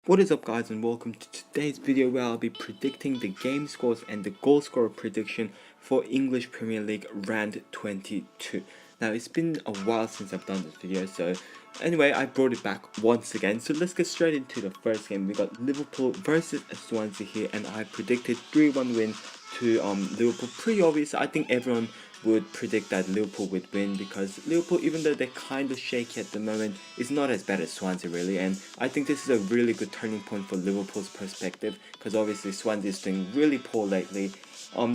What is up, guys, and welcome to today's video where I'll be predicting the game scores and the goal scorer prediction for English Premier League round 22. Now, it's been a while since I've done this video, so anyway, I brought it back once again. So let's get straight into the first game. We got Liverpool versus Swansea here, and I predicted 3-1 win to Liverpool. Pretty obvious. I think everyone would predict that Liverpool would win because Liverpool, even though they're kind of shaky at the moment, is not as bad as Swansea really, and I think this is a really good turning point for Liverpool's perspective because obviously Swansea is doing really poor lately.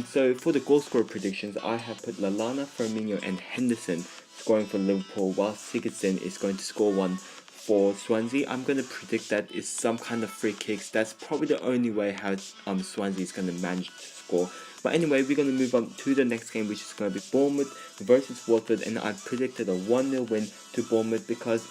So for the goal scorer predictions, I have put Lallana, Firmino and Henderson scoring for Liverpool, while Sigurdsson is going to score one for Swansea. I'm going to predict that it's some kind of free kicks. That's probably the only way how Swansea is going to manage to score. But anyway, we're going to move on to the next game, which is going to be Bournemouth versus Watford, and I predicted a 1-0 win to Bournemouth because,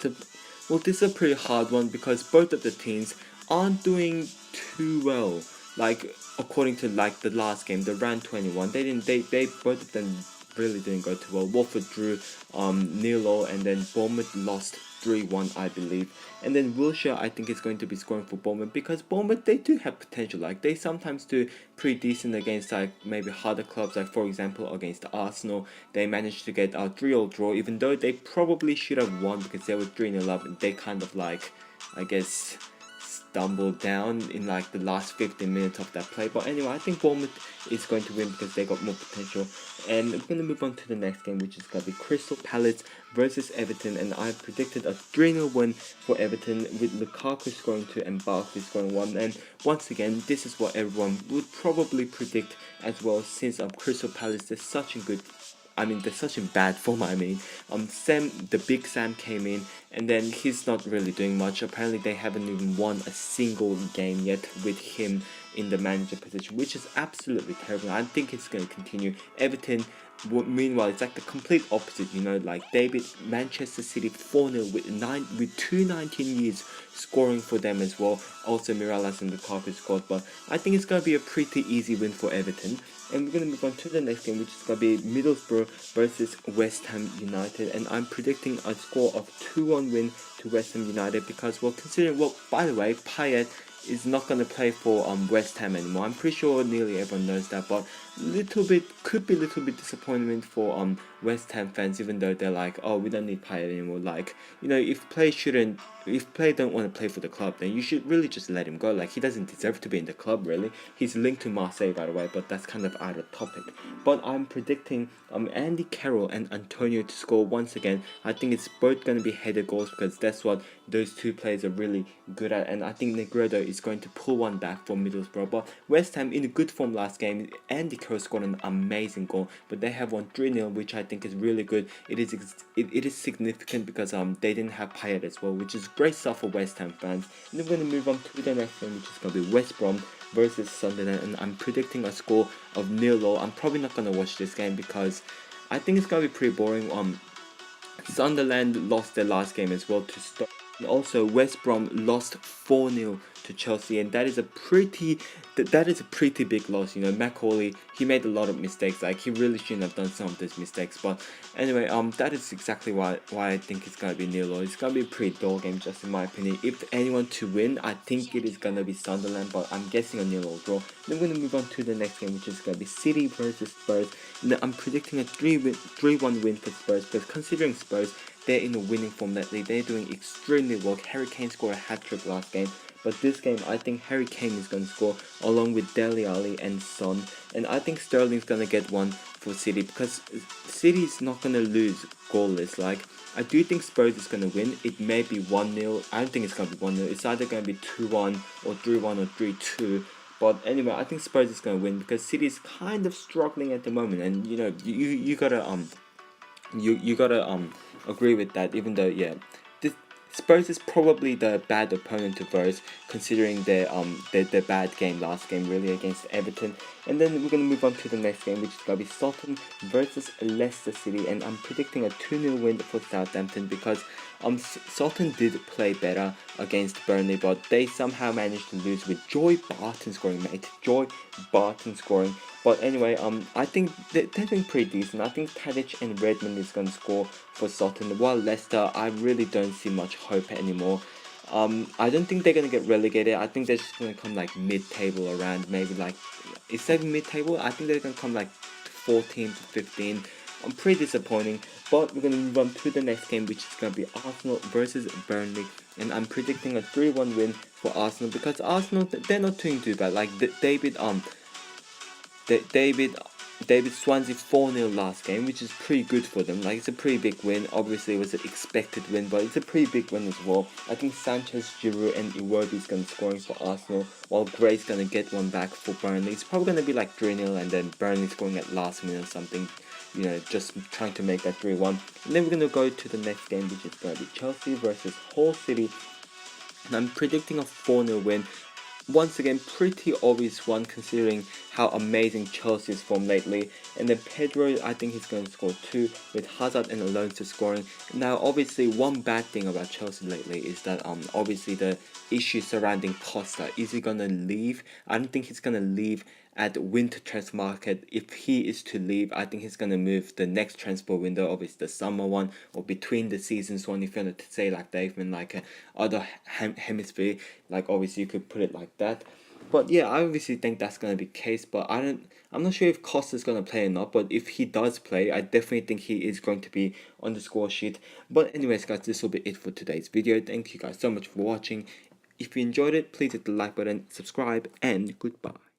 this is a pretty hard one because both of the teams aren't doing too well. Like, according to the last game, the round 21, they both of them really didn't go too well. Watford drew 0-0, and then Bournemouth lost 3-1, I believe. And then Wilshere, I think, is going to be scoring for Bournemouth because Bournemouth, they do have potential. Like, they sometimes do pretty decent against like maybe harder clubs. Like, for example, against Arsenal, they managed to get a 3-0 draw, even though they probably should have won because they were 3-0 up, and they kind of like, I guess, stumbled down in like the last 15 minutes of that play. But anyway, I think Bournemouth is going to win because they got more potential. And we're going to move on to the next game, which is going to be Crystal Palace versus Everton, and I predicted a 3-0 win for Everton with Lukaku scoring 2 and Barkley scoring 1. And once again, this is what everyone would probably predict as well, since Crystal Palace is such a good, they're such in bad form. The big Sam came in, and then he's not really doing much. Apparently, they haven't even won a single game yet with him in the manager position, which is absolutely terrible. I think it's going to continue. Everton, meanwhile, it's like the complete opposite. Like they beat Manchester City 4-0 with two 19-years scoring for them as well. Also, Mirallas and Lukaku scored, but I think it's going to be a pretty easy win for Everton. And we're going to move on to the next game, which is going to be Middlesbrough versus West Ham United. And I'm predicting a score of 2-1 win to West Ham United because, well, considering, well, by the way, Payet is not going to play for West Ham anymore. I'm pretty sure nearly everyone knows that, but could be a little bit disappointment for West Ham fans, even though they're like, oh, we don't need Payet anymore. Like, if play don't want to play for the club, then you should really just let him go. Like, he doesn't deserve to be in the club, really. He's linked to Marseille, by the way, but that's kind of out of topic. But I'm predicting Andy Carroll and Antonio to score once again. I think it's both going to be header goals because that's what those two players are really good at, and I think Negredo is going to pull one back for Middlesbrough. But West Ham in a good form last game. Andy Carroll scored an amazing goal, but they have won 3-0, which I think is really good. It is significant because they didn't have Payet as well, which is great stuff for West Ham fans. And then we're going to move on to the next game, which is going to be West Brom versus Sunderland, and I'm predicting a score of 0-0. I'm probably not going to watch this game because I think it's going to be pretty boring. Sunderland lost their last game as well to Stoke. And also, West Brom lost 4-0 to Chelsea, and that is a pretty big loss. Macaulay, he made a lot of mistakes. Like, he really shouldn't have done some of those mistakes. But anyway, that is exactly why I think it's gonna be 0-0. It's gonna be a pretty dull game, just in my opinion. If anyone to win, I think it is gonna be Sunderland, but I'm guessing a 0-0 draw. Then we're gonna move on to the next game, which is gonna be City versus Spurs. And I'm predicting a 3-1 win for Spurs, because considering Spurs, they're in a winning form lately. They're doing extremely well. Harry Kane scored a hat-trick last game. But this game, I think Harry Kane is going to score along with Dele Alli and Son. And I think Sterling's going to get one for City because City is not going to lose goalless. Like, I do think Spurs is going to win. It may be 1-0. I don't think it's going to be 1-0. It's either going to be 2-1 or 3-1 or 3-2. But anyway, I think Spurs is going to win because City is kind of struggling at the moment. And, you gotta agree with that, even though, yeah, Spurs is probably the bad opponent to Spurs, considering their bad game last game, really, against Everton. And then we're going to move on to the next game, which is going to be Southampton versus Leicester City, and I'm predicting a 2-0 win for Southampton because Southampton did play better against Burnley, but they somehow managed to lose with Joy Barton scoring, mate. Joy Barton scoring. But anyway, I think they're doing pretty decent. I think Tadic and Redmond is going to score for Southampton, while Leicester, I really don't see much hope anymore. I don't think they're gonna get relegated. I think they're just gonna come like mid-table around, maybe like, instead of mid-table, I think they're gonna come like 14 to 15. I'm pretty disappointing, but we're gonna move on to the next game, which is gonna be Arsenal versus Burnley, and I'm predicting a 3-1 win for Arsenal because Arsenal, they're not doing too bad. Like David David Swansea 4-0 last game, which is pretty good for them. Like, it's a pretty big win. Obviously, it was an expected win, but it's a pretty big win as well. I think Sanchez, Giroud, and Iwobi is going to scoring for Arsenal, while Gray's going to get one back for Burnley. It's probably going to be like 3-0, and then Burnley scoring at last minute or something. You know, just trying to make that 3-1. And then we're going to go to the next game, which is going to be Chelsea versus Hull City. And I'm predicting a 4-0 win. Once again, pretty obvious one considering how amazing Chelsea's form lately. And then Pedro, I think he's going to score 2 with Hazard and Alonso scoring. Now, obviously, one bad thing about Chelsea lately is that obviously the issue surrounding Costa. Is he going to leave? I don't think he's going to leave at winter transfer market. If he is to leave, I think he's going to move the next transfer window, obviously the summer one or between the seasons one, if you want to say like they've been like a other hemisphere, like obviously you could put it like that. But yeah, I obviously think that's going to be the case, but I'm not sure if Costa's going to play or not, but if he does play, I definitely think he is going to be on the score sheet. But anyways guys, this will be it for today's video. Thank you guys so much for watching. If you enjoyed it, please hit the like button, subscribe, and goodbye.